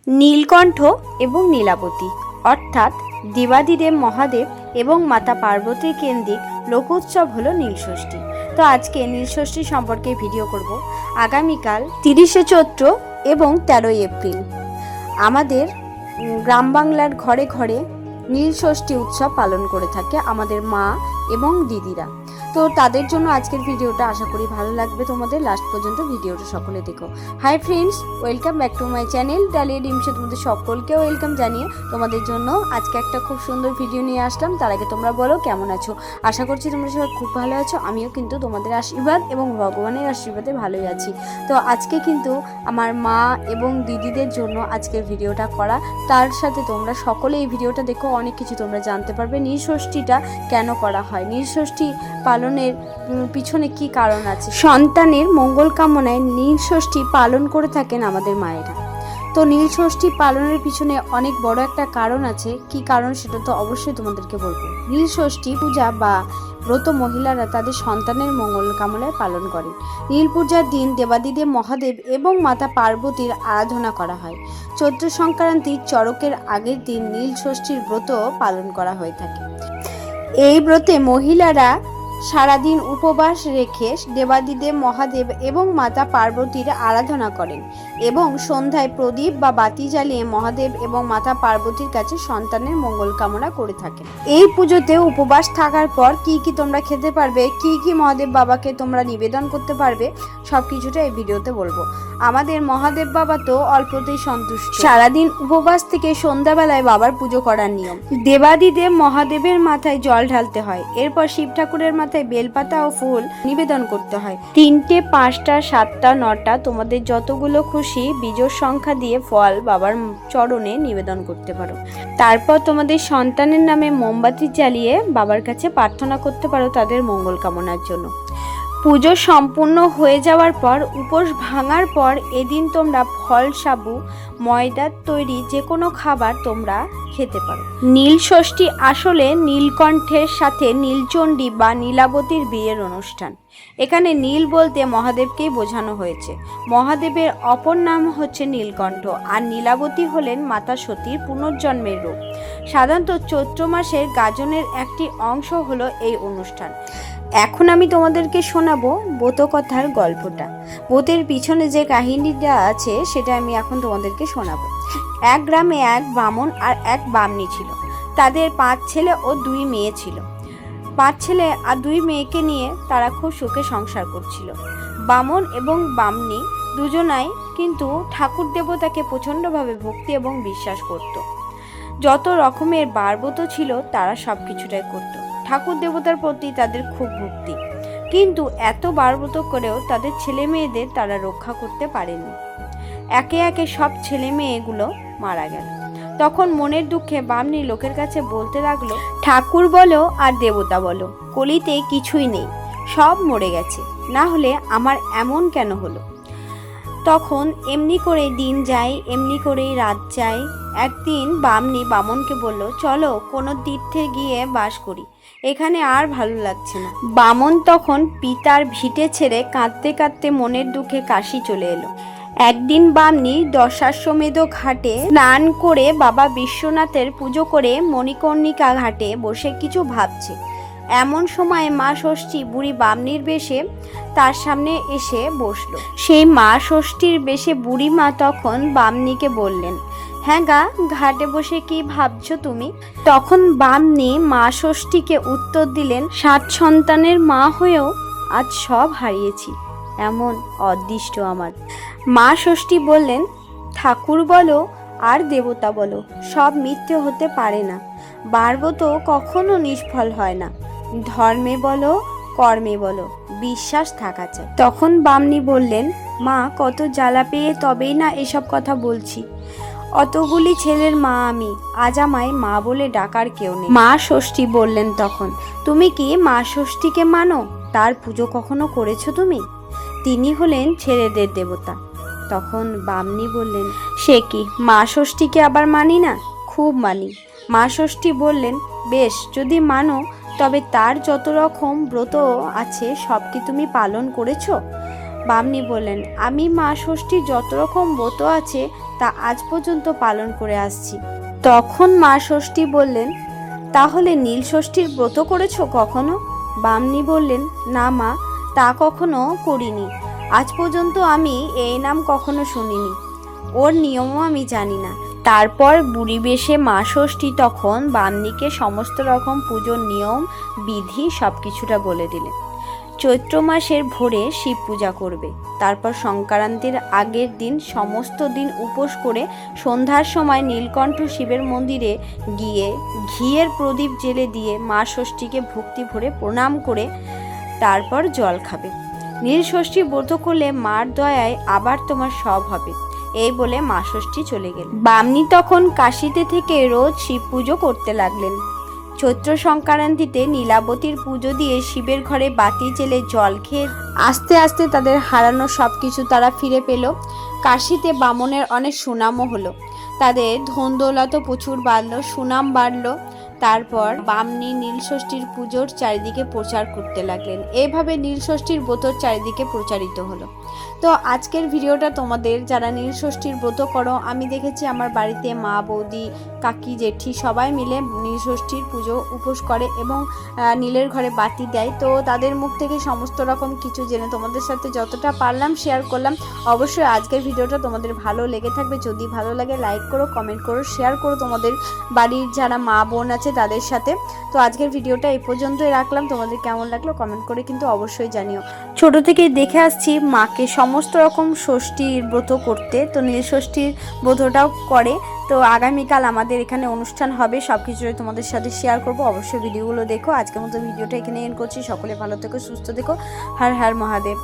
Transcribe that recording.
নীলকণ্ঠ এবং নীলাবতী অর্থাৎ দেবাদিদেব মহাদেব এবং মাতা পার্বতীর কেন্দ্রিক লোকোৎসব হলো নীলষষ্ঠী। তো আজকে নীলষষ্ঠী সম্পর্কে ভিডিও করব। আগামীকাল 30শে চৈত্র এবং 13ই এপ্রিল আমাদের গ্রাম বাংলার ঘরে ঘরে নীলষষ্ঠী উৎসব পালন করে থাকে আমাদের মা এবং দিদিরা। তো তাদের জন্য আজকের ভিডিওটা আশা করি ভালো লাগবে তোমাদের। লাস্ট পর্যন্ত ভিডিওটা সকলে দেখো। Hi friends, welcome back to my channel Dalia Dimse তোমাদের সকলকে ওয়েলকাম জানিয়ে তোমাদের জন্য আজকে একটা খুব সুন্দর ভিডিও নিয়ে আসলাম। তার আগে তোমরা বলো কেমন আছো। আশা করছি তোমরা সবাই খুব ভালো আছো। আমিও কিন্তু তোমাদের আশীর্বাদ এবং ভগবানের আশীর্বাদে ভালোই আছি। তো আজকে কিন্তু আমার মা এবং দিদিদের জন্য আজকের ভিডিওটা করা। তার সাথে তোমরা সকলে এই ভিডিওটা দেখো, অনেক কিছু তোমরা জানতে পারবে। নীলষষ্ঠীটা কেন করা হয়, নীলষষ্ঠী পালনের পিছনে কি কারণ আছে। সন্তানের মঙ্গল কামনায় নীলষষ্ঠী পালন করে থাকেন আমাদের মায়েরা। তো নীলষষ্ঠী পালনের পিছনে অনেক বড় একটা কারণ আছে। কি কারণ সেটা তো অবশ্যই তোমাদেরকে বলবো। নীলষষ্ঠী পূজা বা ব্রত মহিলারা তাদের সন্তানের মঙ্গল কামনায় পালন করেন। নীল পূজার দিন দেবাদিদেব মহাদেব এবং মাতা পার্বতীর আরাধনা করা হয়। চৈত্র সংক্রান্তির চড়কের আগের দিন নীলষষ্ঠীর ব্রত পালন করা হয়ে থাকে। এই ব্রতে মহিলারা সারাদিন উপবাস রেখে দেবাদিদেব মহাদেব এবং মাতা পার্বতীর আরাধনা করেন এবং সন্ধ্যায় প্রদীপ বা বাতি জ্বালিয়ে মহাদেব এবং মাতা পার্বতীর কাছে সন্তানের মঙ্গল কামনা করে থাকেন। এই পুজোতে উপবাস থাকার পর কি কি তোমরা খেতে পারবে, কি কি মহাদেব বাবাকে তোমরা নিবেদন করতে পারবে, সব কিছুটা এই ভিডিওতে বলবো। আমাদের মহাদেব বাবা তো অল্পতেই সন্তুষ্ট। সারাদিন উপবাস থেকে সন্ধ্যাবেলায় বাবার পুজো করার নিয়ম। দেবাদিদেব মহাদেবের মাথায় জল ঢালতে হয়। এরপর শিব ঠাকুরের মাথায় বেলপাতা ও ফুল নিবেদন করতে হয়। 3টে, 5টা, 7টা, 9টা তোমাদের যতগুলো খুশি বিজোড় সংখ্যা দিয়ে ফল বাবার চরণে নিবেদন করতে পারো। তারপর তোমাদের সন্তানের নামে মোমবাতি জ্বালিয়ে বাবার কাছে প্রার্থনা করতে পারো তাদের মঙ্গল কামনার জন্য। পুজো সম্পূর্ণ হয়ে যাওয়ার পর উপোস ভাঙার পর এদিন তোমরা ফল, সাবু, ময়দার তৈরি যে কোনো খাবার তোমরা খেতে পারো। নীলষষ্ঠী আসলে নীলকণ্ঠের সাথে নীলচণ্ডী বা নীলাবতীর বিয়ের অনুষ্ঠান। এখানে নীল বলতে মহাদেবকেই বোঝানো হয়েছে। মহাদেবের অপর নাম হচ্ছে নীলকণ্ঠ আর নীলাবতী হলেন মাতা সতীর পুনর্জন্মের রূপ। সাধারণত চৈত্র মাসের গাজনের একটি অংশ হলো এই অনুষ্ঠান। এখন আমি তোমাদেরকে শোনাবো ব্রতকথার গল্পটা। ব্রতের পিছনে যে কাহিনীটা আছে সেটা আমি এখন তোমাদেরকে শোনাবো। এক গ্রামে এক ব্রাহ্মণ আর এক বামনী ছিল। তাদের 5 ছেলে ও 2 মেয়ে ছিল। 5 ছেলে আর 2 মেয়েকে নিয়ে তারা খুব সুখে সংসার করছিল। ব্রাহ্মণ এবং বামনী দুজনাই কিন্তু ঠাকুর দেবতাকে প্রচণ্ডভাবে ভক্তি এবং বিশ্বাস করত। যত রকমের বারব্রত ছিল তারা সব কিছুটাই করত। ঠাকুর দেবতার প্রতি তাদের খুব ভক্তি, কিন্তু এত বারব্রত করেও তাদের ছেলে মেয়েদের তারা রক্ষা করতে পারেনি। একে একে সব ছেলে মেয়েগুলো মারা গেল। তখন মনের দুঃখে বামনী লোকের কাছে বলতে লাগলো, ঠাকুর বলো আর দেবতা বলো, কলিতে কিছুই নেই, সব মরে গেছে, না হলে আমার এমন কেন হলো। তখন এমনি করে দিন যায়, এমনি করেই রাত যায়। একদিন বামনী বামনকে বলল, চলো কোনো তীর্থে গিয়ে বাস করি, এখানে আর ভালো লাগছে না। বামন তখন পিতার ভিটে ছেড়ে কাঁদতে কাঁদতে মনের দুঃখে কাশী চলে এলো। একদিন বামনী দশাশ্বমেধ ঘাটে স্নান করে বাবা বিশ্বনাথের পুজো করে মণিকর্ণিকা ঘাটে বসে কিছু ভাবছে। এমন সময় মা ষষ্ঠী বুড়ি বামনীর বেশে তার সামনে এসে বসলো। সেই মা ষষ্ঠীর বেশে বুড়ি মা তখন বামনীকে বললেন, হ্যাঁ গা, ঘাটে বসে কি ভাবছো তুমি? তখন বামনী মা ষষ্ঠীকে উত্তর দিলেন, 7 সন্তানের মা হয়েও আজ সব হারিয়েছি, এমন অদৃষ্ট আমার। মা ষষ্ঠী বললেন, ঠাকুর বলো আর দেবতা বলো, সব মিথ্যে হতে পারে না। বারব্রত কখনো নিষ্ফল হয় না। ধর্মে বলো, কর্মে বলো, বিশ্বাস থাকা চাই। তখন বামনী বললেন, মা কত জ্বালা পেয়ে তবেই না এসব কথা বলছি। অতগুলি ছেলের মা আমি, আজ আমায় মা বলে ডাকার কেউ নেই। মা ষষ্ঠী বললেন তখন, তুমি কি মা ষষ্ঠীকে মানো? তার পুজো কখনো করেছো তুমি? তিনি হলেন ছেলেদের দেবতা। তখন বামনী বললেন, সে কি, মা ষষ্ঠীকে আবার মানি না? খুব মানি। মা ষষ্ঠী বললেন, বেশ, যদি মানো তবে তার যত রকম ব্রত আছে সব কি তুমি পালন করেছো? বামনি বললেন, আমি মা ষষ্ঠীর যত রকম ব্রত আছে তা আজ পর্যন্ত পালন করে আসছি। তখন মা ষষ্ঠী বললেন, তাহলে নীল ষষ্ঠীর ব্রত করেছো কখনো? বামনি বললেন, না মা, তা কখনো করিনি। আজ পর্যন্ত আমি এই নাম কখনো শুনিনি, ওর নিয়মও আমি জানি না। তারপর বুড়ি বেশে মা ষষ্ঠী তখন বামনিকে সমস্ত রকম পুজোর নিয়ম বিধি সব কিছুটা বলে দিলেন। চৈত্র মাসের ভোরে শিব পূজা করবে, তারপর সংক্রান্তির আগের দিন সমস্ত দিন উপোস করে সন্ধ্যার সময় নীলকণ্ঠ শিবের মন্দিরে গিয়ে ঘিয়ের প্রদীপ জেলে দিয়ে মা ষষ্ঠীকে ভক্তি ভরে প্রণাম করে তারপর জল খাবে। নীল ষষ্ঠী ব্রত করলে মার দয়ায় আবার তোমার সব হবে, এই বলে মা ষষ্ঠী চলে গেলেন। বামনি তখন কাশিতে থেকে রোজ শিব পুজো করতে লাগলেন। চৈত্র সংক্রান্তিতে নীলাবতীর পুজো দিয়ে শিবের ঘরে বাতি জেলে জল খেয়ে আস্তে আস্তে তাদের হারানো সব কিছু তারা ফিরে পেল। কাশিতে বামনের অনেক সুনামও হলো, তাদের ধন দৌলতও প্রচুর বাড়লো, সুনাম বাড়লো। তারপর বামনি নীলষষ্ঠীর পুজোর চারিদিকে প্রচার করতে লাগলেন। এইভাবে নীলষষ্ঠীর ব্রতর চারিদিকে প্রচারিত হলো। তো আজকের ভিডিওটা তোমাদের যারা নীলষষ্ঠীর ব্রত করো, আমি দেখেছি আমার বাড়িতে মা, বৌদি, কাকি, জেঠি সবাই মিলে নীলষষ্ঠীর পুজো উপোস করে এবং নীলের ঘরে বাতি দেয়। তো তাদের মুখ থেকে সমস্ত রকম কিছু জেনে তোমাদের সাথে যতটা পারলাম শেয়ার করলাম। অবশ্যই আজকের ভিডিওটা তোমাদের ভালো লেগে থাকবে, যদি ভালো লাগে লাইক করো, কমেন্ট করো, শেয়ার করো তোমাদের বাড়ির যারা মা বোন আছে তাদের সাথে। তো আজকের ভিডিওটা এই পর্যন্তই রাখলাম, তোমাদের কেমন লাগলো কমেন্ট করে কিন্তু অবশ্যই জানিও। ছোট থেকেই দেখে আসছি মাকে সমস্ত রকম ষষ্ঠীর ব্রত করতে, তো নীল ষষ্ঠীর ব্রতটাও করে। তো আগামীকাল আমাদের এখানে অনুষ্ঠান হবে, সব কিছুই তোমাদের সাথে শেয়ার করব, অবশ্যই ভিডিওগুলো দেখো। আজকের মতো ভিডিওটা এখানে এন্ড করছি। সকলে ভালো থেকো, সুস্থ থেকো। হর হর মহাদেব।